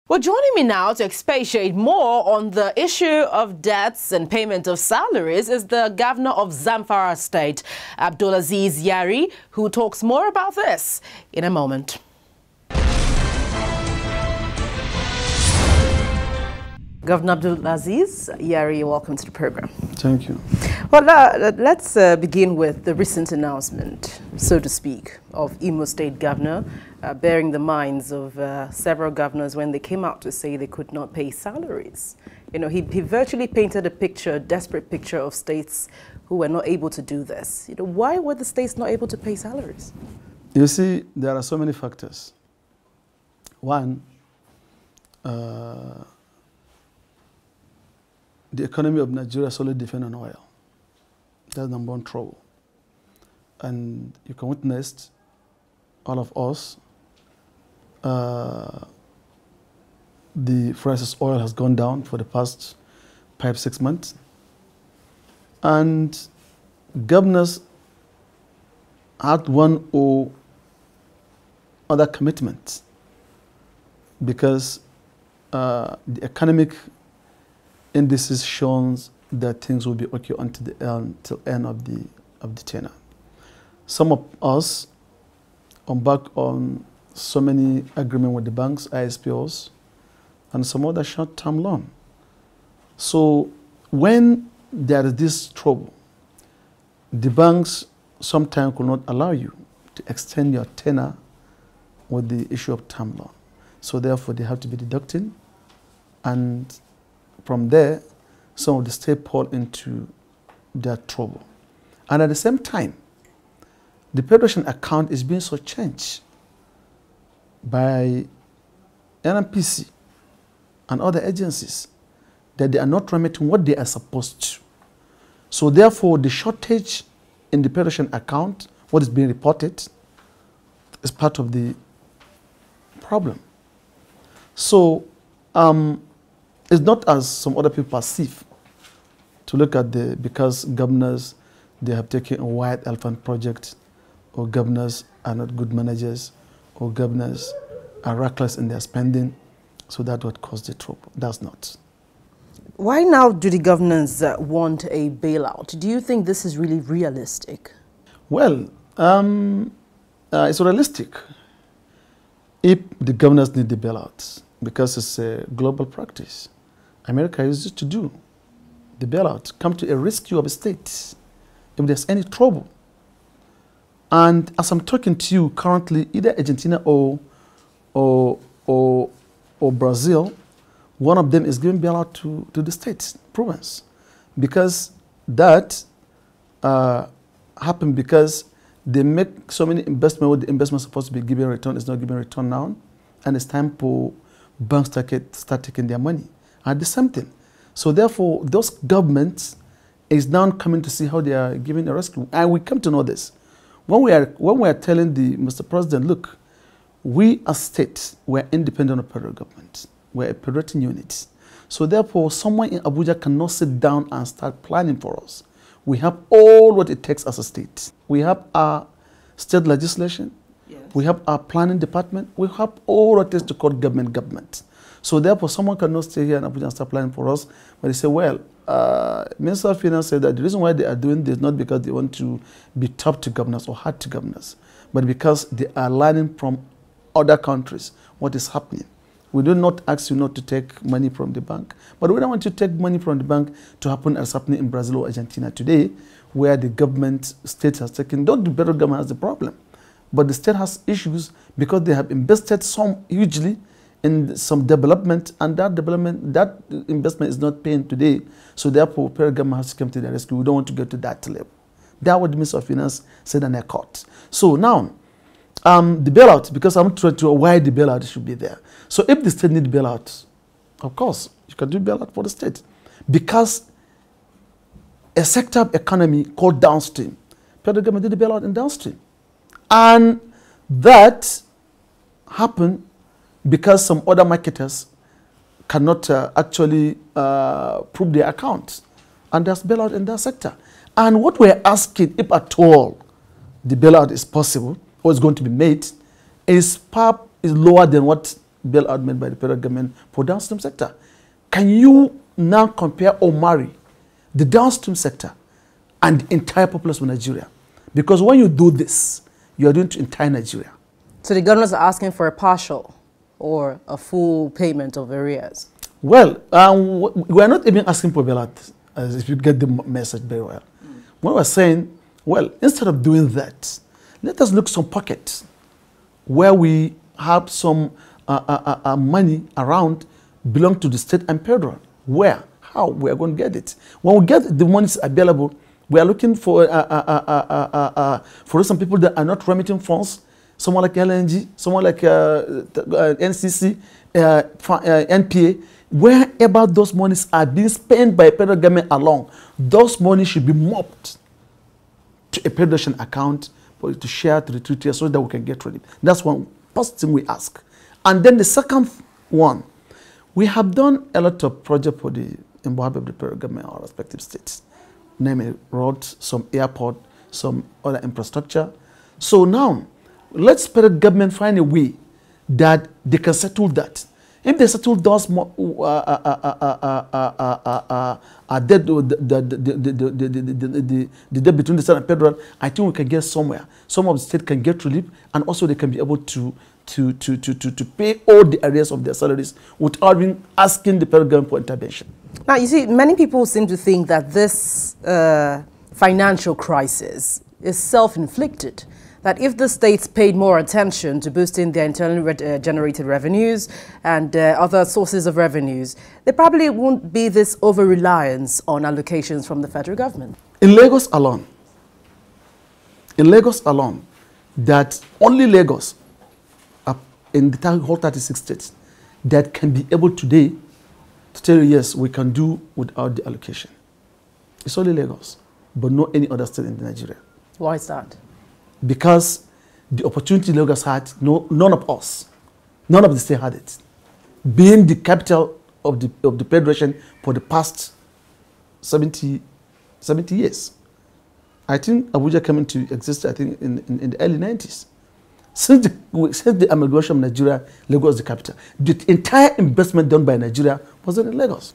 Well, joining me now to expatiate more on the issue of debts and payment of salaries is the governor of Zamfara State, Abdulaziz Yari, who talks more about this in a moment. Governor Abdulaziz Yari, welcome to the program. Thank you. Well, let's begin with the recent announcement, so to speak, of Imo State Governor, bearing the minds of several governors when they came out to say they could not pay salaries. You know, he virtually painted a picture, a desperate picture of states who were not able to do this. You know, why were the states not able to pay salaries? You see, there are so many factors. One, the economy of Nigeria solely depends on oil. That's number one trouble. And you can witness, all of us, the price of oil has gone down for the past 5-6 months. And governors had one or other commitment because the economic indices shows that things will be okay until the end of the tenure. Some of us embark on so many agreements with the banks, ISPOs, and some other short-term loan. So when there is this trouble, the banks sometimes will not allow you to extend your tenure with the issue of term loan. So therefore, they have to be deducting, and from there, some of the states fall into their trouble. And at the same time, the pension account is being so changed by NMPC and other agencies that they are not remitting what they are supposed to. So therefore, the shortage in the pension account, what is being reported, is part of the problem. So it's not as some other people perceive to look at because governors, they have taken a white elephant project, or governors are not good managers, or governors are reckless in their spending, so that would cause the trouble. That's not. Why now do the governors want a bailout? Do you think this is really realistic? Well, it's realistic if the governors need the bailout, because it's a global practice. America used to do the bailout, come to a rescue of a state if there's any trouble. And as I'm talking to you currently, either Argentina or Brazil, one of them is giving bailout to the states, province, because that happened because they make so many investments. What the investment is supposed to be giving return is not giving return now, and it's time for banks to start taking their money. And the same thing. So therefore, those governments is now coming to see how they are giving a rescue. And we come to know this. When we are telling Mr. President, look, we as states, we're independent of federal government. We're a federating unit. So therefore, someone in Abuja cannot sit down and start planning for us. We have all what it takes as a state. We have our state legislation. Yes. We have our planning department. We have all what it takes to call government. So therefore, someone cannot stay here in Abuja and start planning for us. But they say, well, Minister of Finance said that the reason why they are doing this is not because they want to be tough to governors or hard to governors, but because they are learning from other countries what is happening. We do not ask you not to take money from the bank, but we don't want you to take money from the bank to happen as happening in Brazil or Argentina today, where the government, state has taken, not the federal government has the problem, but the state has issues because they have invested some hugely in some development, and that investment is not paying today. So therefore, federal government has to come to the rescue. We don't want to go to that level. That's what the Minister of Finance said in a court. So now, the bailout, because I'm trying to why the bailout should be there. So if the state needs bailout, of course, you can do bailout for the state. Because a sector of economy called downstream, federal government did the bailout in downstream. And that happened because some other marketers cannot actually prove their accounts. And there's bailout in that sector. And what we're asking, if at all the bailout is possible or is going to be made, is lower than what bailout made by the federal government for downstream sector. Can you now compare or marry the downstream sector and the entire populace of Nigeria? Because when you do this, you are doing to entire Nigeria. So the governors are asking for a partial or a full payment of arrears? Well, we are not even asking for bailout, as if you get the message very well. What we're saying, well, instead of doing that, let us look some pockets where we have some money around belong to the state and federal. Where? How? We are going to get it. When we get the monies available, we are looking for some people that are not remitting funds, someone like LNG, someone like NCC, NPA. Wherever those monies are being spent by federal government alone, those monies should be mopped to a federation account for it to share to the two tiers so that we can get ready. That's one first thing we ask. And then the second one, we have done a lot of projects for the empowerment of the federal government in our respective states. Namely roads, some airport, some other infrastructure. So now, let's federal government find a way that they can settle that. If they settle those debt, the debt between the state and federal, I think we can get somewhere. Some of the state can get relief, and also they can be able to pay all the arrears of their salaries without even asking the federal government for intervention. Now, you see, many people seem to think that this financial crisis is self-inflicted. That if the states paid more attention to boosting their internally generated revenues and other sources of revenues, there probably won't be this over-reliance on allocations from the federal government. In Lagos alone, that only Lagos, in the whole 36 states, that can be able today to tell you, yes, we can do without the allocation. It's only Lagos, but not any other state in Nigeria. Why is that? Because the opportunity Lagos had, none of us, none of the state had it. Being the capital of the federation for the past 70 years. I think Abuja came into existence, I think, in the early 90s. Since the amalgamation of Nigeria, Lagos was the capital. The entire investment done by Nigeria was done in Lagos.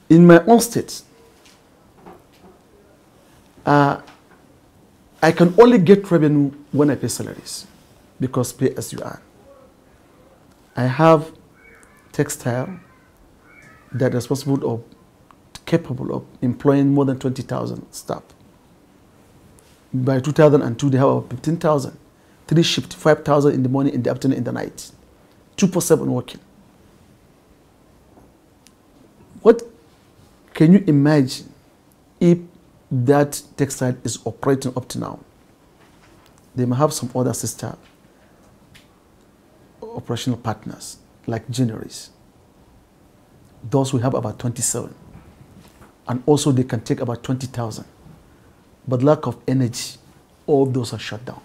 In my own state, I can only get revenue when I pay salaries, because pay as you earn. I have textile that is capable of employing more than 20,000 staff. By 2002, they have about 15,000. 3 shifts, 5,000 in the morning, in the afternoon, in the night. 2/7 working. What can you imagine if that textile is operating up to now? They may have some other sister operational partners like Generis. Those will have about 27. And also they can take about 20,000. But lack of energy, all those are shut down.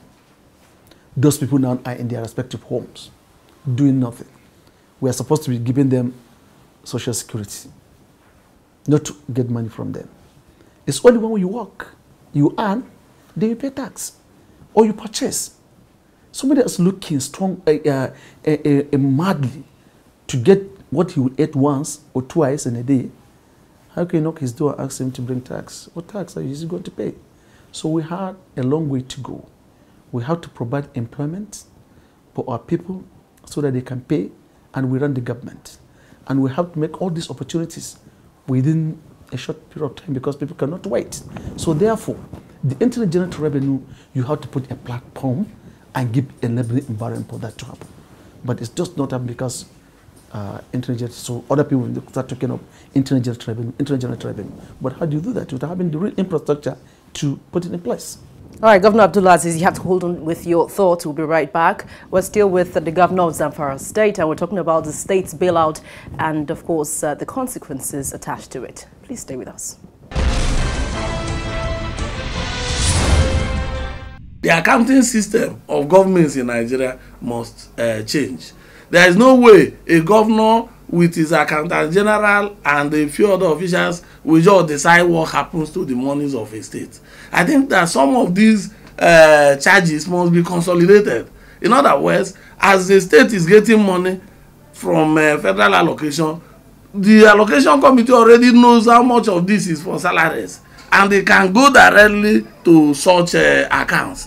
Those people now are in their respective homes, doing nothing. We are supposed to be giving them social security, not to get money from them. It's only when you work, you earn, then you pay tax, or you purchase. Somebody is looking madly to get what he will eat once or twice in a day. How can you knock his door and ask him to bring tax? What tax are you going to pay? So we had a long way to go. We have to provide employment for our people so that they can pay, and we run the government. And we have to make all these opportunities within a short period of time, because people cannot wait. So therefore, the internal generated revenue, you have to put a platform and give a leveling environment for that to happen. But it's just not happening because internal generated, so other people will start talking of internal generated revenue. But how do you do that? Without having the real infrastructure to put it in place. All right, Governor Abdullah says you have to hold on with your thoughts. We'll be right back. We're still with the governor of Zamfara State, and we're talking about the state's bailout and, of course, the consequences attached to it. Please stay with us. The accounting system of governments in Nigeria must change. There is no way a governor with his accountant general and a few other officials will just decide what happens to the monies of a state. I think that some of these charges must be consolidated. In other words, as the state is getting money from federal allocation, the allocation committee already knows how much of this is for salaries, and they can go directly to such accounts.